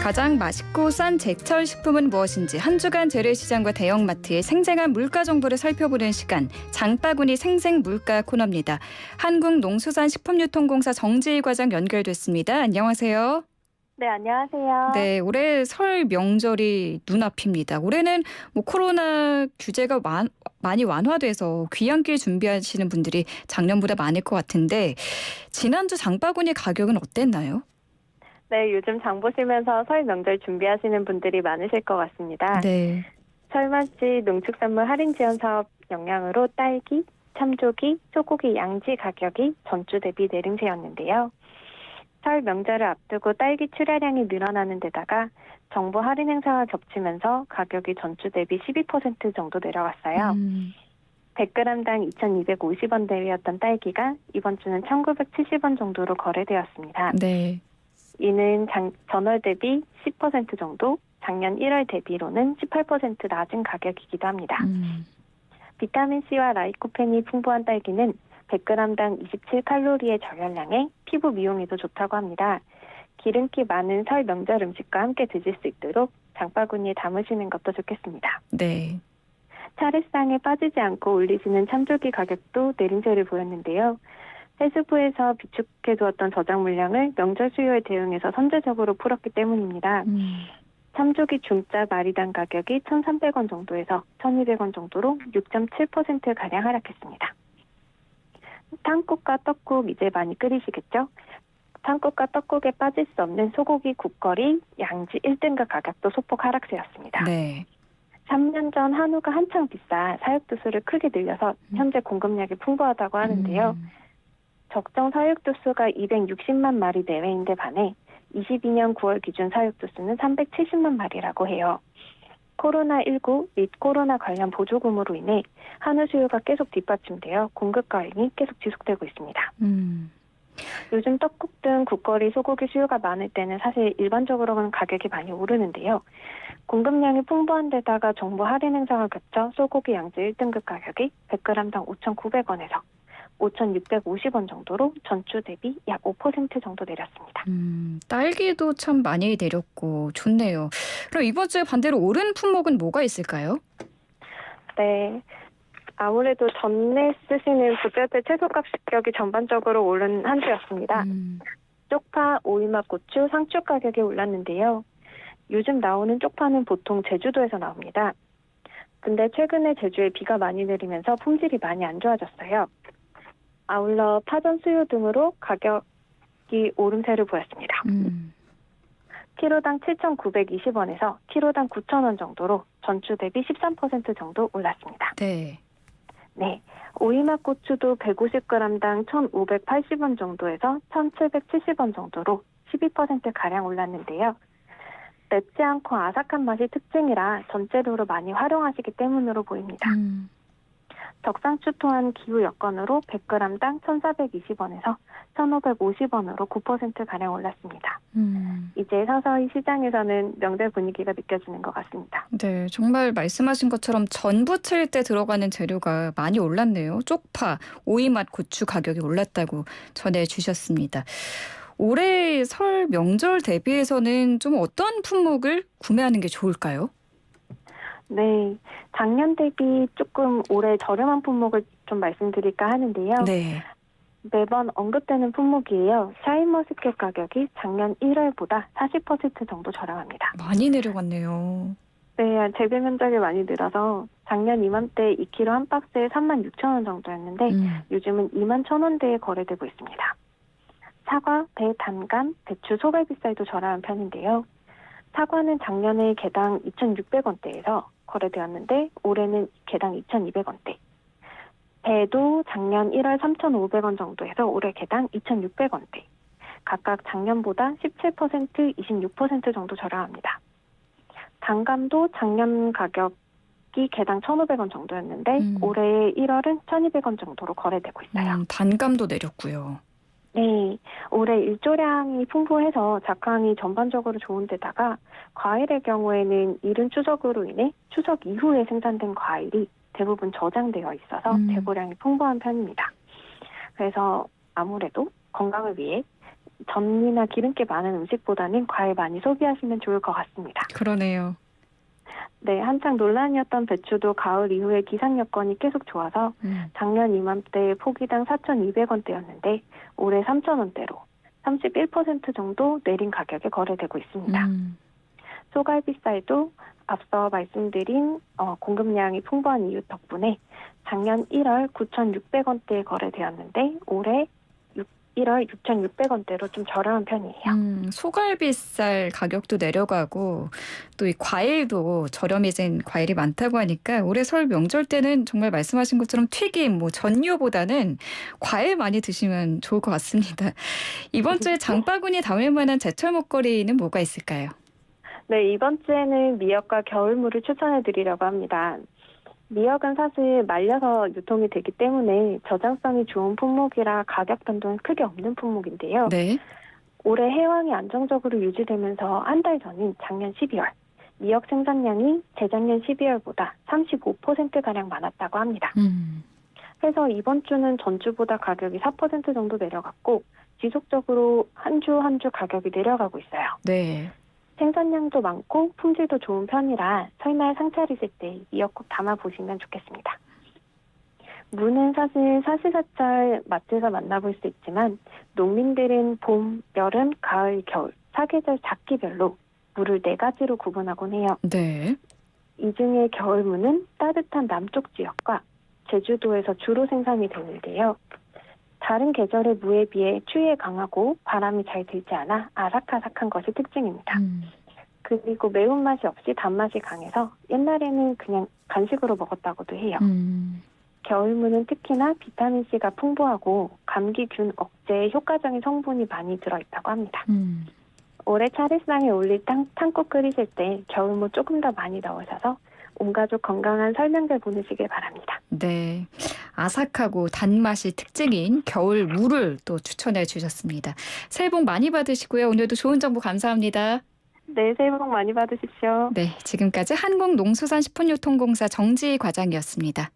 가장 맛있고 싼 제철 식품은 무엇인지 한 주간 재래시장과 대형마트의 생생한 물가 정보를 살펴보는 시간, 장바구니 생생물가 코너입니다. 한국농수산식품유통공사 정지희 과장 연결됐습니다. 안녕하세요. 네, 안녕하세요. 네, 올해 설 명절이 눈앞입니다. 올해는 코로나 규제가 많이 완화돼서 귀향길 준비하시는 분들이 작년보다 많을 것 같은데 지난주 장바구니 가격은 어땠나요? 네, 요즘 장 보시면서 설 명절 준비하시는 분들이 많으실 것 같습니다. 네. 설맞이 농축산물 할인 지원 사업 영향으로 딸기, 참조기, 소고기 양지 가격이 전주 대비 내림세였는데요. 설 명절을 앞두고 딸기 출하량이 늘어나는 데다가 정부 할인 행사와 겹치면서 가격이 전주 대비 12% 정도 내려갔어요. 100g당 2,250원 대비였던 딸기가 이번 주는 1,970원 정도로 거래되었습니다. 네. 이는 전월 대비 10% 정도, 작년 1월 대비로는 18% 낮은 가격이기도 합니다. 비타민C와 라이코펜이 풍부한 딸기는 100g당 27칼로리의 저열량에 피부 미용에도 좋다고 합니다. 기름기 많은 설 명절 음식과 함께 드실 수 있도록 장바구니에 담으시는 것도 좋겠습니다. 네. 차례상에 빠지지 않고 올리시는 참조기 가격도 내림세를 보였는데요. 해수부에서 비축해두었던 저장 물량을 명절 수요에 대응해서 선제적으로 풀었기 때문입니다. 참조기 중짜 마리당 가격이 1,300원 정도에서 1,200원 정도로 6.7%가량 하락했습니다. 탕국과 떡국 이제 많이 끓이시겠죠? 탕국과 떡국에 빠질 수 없는 소고기 국거리 양지 1등급 가격도 소폭 하락세였습니다. 네. 3년 전 한우가 한창 비싸 사육두수를 크게 늘려서 현재 공급량이 풍부하다고 하는데요. 적정 사육두수가 260만 마리 내외인데 반해 22년 9월 기준 사육두수는 370만 마리라고 해요. 코로나19 및 코로나 관련 보조금으로 인해 한우 수요가 계속 뒷받침되어 공급 과잉이 계속 지속되고 있습니다. 요즘 떡국 등 국거리 소고기 수요가 많을 때는 사실 일반적으로는 가격이 많이 오르는데요. 공급량이 풍부한 데다가 정부 할인 행사가 겹쳐 소고기 양지 1등급 가격이 100g당 5,900원에서 5,650원 정도로 전주 대비 약 5% 정도 내렸습니다. 딸기도 참 많이 내렸고 좋네요. 그럼 이번 주에 반대로 오른 품목은 뭐가 있을까요? 네. 아무래도 전에 쓰시는 부자재 채소 가격이 전반적으로 오른 한 주였습니다. 쪽파, 오이맛, 고추, 상추 가격이 올랐는데요. 요즘 나오는 쪽파는 보통 제주도에서 나옵니다. 근데 최근에 제주에 비가 많이 내리면서 품질이 많이 안 좋아졌어요. 아울러 파전 수요 등으로 가격이 오름세를 보였습니다. 키로당 7,920원에서 키로당 9,000원 정도로 전주 대비 13% 정도 올랐습니다. 네. 네, 오이맛 고추도 150g당 1,580원 정도에서 1,770원 정도로 12%가량 올랐는데요. 맵지 않고 아삭한 맛이 특징이라 전재료로 많이 활용하시기 때문으로 보입니다. 적상추 또한 기후 여건으로 100g당 1,420원에서 1,550원으로 9%가량 올랐습니다. 이제 서서히 시장에서는 명절 분위기가 느껴지는 것 같습니다. 네, 정말 말씀하신 것처럼 전 부칠 때 들어가는 재료가 많이 올랐네요. 쪽파, 오이맛, 고추 가격이 올랐다고 전해주셨습니다. 올해 설 명절 대비해서는 좀 어떤 품목을 구매하는 게 좋을까요? 네, 작년 대비 조금 올해 저렴한 품목을 좀 말씀드릴까 하는데요. 네. 매번 언급되는 품목이에요. 샤인머스켓 가격이 작년 1월보다 40% 정도 저렴합니다. 많이 내려갔네요. 네, 재배 면적이 많이 늘어서 작년 이맘때 2kg 한 박스에 36,000원 정도였는데 요즘은 21,000원대에 거래되고 있습니다. 사과, 배, 단감, 배추, 소갈비살도 저렴한 편인데요. 사과는 작년에 개당 2,600원대에서 거래되었는데 올해는 개당 2,200원대. 배도 작년 1월 3,500원 정도에서 올해 개당 2,600원대. 각각 작년보다 17%, 26% 정도 저렴합니다. 단감도 작년 가격이 개당 1,500원 정도였는데 올해 1월은 1,200원 정도로 거래되고 있어요. 단감도 내렸고요. 네, 올해 일조량이 풍부해서 작황이 전반적으로 좋은 데다가 과일의 경우에는 이른 추석으로 인해 추석 이후에 생산된 과일이 대부분 저장되어 있어서 재고량이 풍부한 편입니다. 그래서 아무래도 건강을 위해 전이나 기름기 많은 음식보다는 과일 많이 소비하시면 좋을 것 같습니다. 그러네요. 네, 한창 논란이었던 배추도 가을 이후에 기상 여건이 계속 좋아서 작년 이맘때 포기당 4,200원대였는데 올해 3,000원대로 31% 정도 내린 가격에 거래되고 있습니다. 소갈비살도 앞서 말씀드린 공급량이 풍부한 이유 덕분에 작년 1월 9,600원대에 거래되었는데 올해 1월 6,600원대로 좀 저렴한 편이에요. 소갈비살 가격도 내려가고 또 이 과일도 저렴해진 과일이 많다고 하니까 올해 설 명절 때는 정말 말씀하신 것처럼 튀김, 뭐 전류보다는 과일 많이 드시면 좋을 것 같습니다. 이번 주에 장바구니 담을 만한 제철 먹거리는 뭐가 있을까요? 네, 이번 주에는 미역과 겨울무를 추천해 드리려고 합니다. 미역은 사실 말려서 유통이 되기 때문에 저장성이 좋은 품목이라 가격 변동이 크게 없는 품목인데요. 네. 올해 해왕이 안정적으로 유지되면서 한 달 전인 작년 12월, 미역 생산량이 재작년 12월보다 35%가량 많았다고 합니다. 그래서 이번 주는 전주보다 가격이 4% 정도 내려갔고 지속적으로 한 주 한 주 가격이 내려가고 있어요. 네. 생산량도 많고 품질도 좋은 편이라 설날 상차리실 때 미역국 담아보시면 좋겠습니다. 무는 사실 사시사철 마트에서 만나볼 수 있지만 농민들은 봄, 여름, 가을, 겨울 4계절 작기별로 무를 4가지로 구분하곤 해요. 네. 이 중에 겨울무는 따뜻한 남쪽 지역과 제주도에서 주로 생산이 되는데요. 다른 계절의 무에 비해 추위에 강하고 바람이 잘 들지 않아 아삭아삭한 것이 특징입니다. 그리고 매운맛이 없이 단맛이 강해서 옛날에는 그냥 간식으로 먹었다고도 해요. 겨울무는 특히나 비타민C가 풍부하고 감기균 억제에 효과적인 성분이 많이 들어있다고 합니다. 올해 차례상에 올릴 탕국 끓이실 때 겨울무 조금 더 많이 넣으셔서 온 가족 건강한 설명절 보내시길 바랍니다. 네. 아삭하고 단맛이 특징인 겨울 무를 또 추천해 주셨습니다. 새해 복 많이 받으시고요. 오늘도 좋은 정보 감사합니다. 네, 새해 복 많이 받으십시오. 네, 지금까지 한국농수산식품유통공사 정지희 과장이었습니다.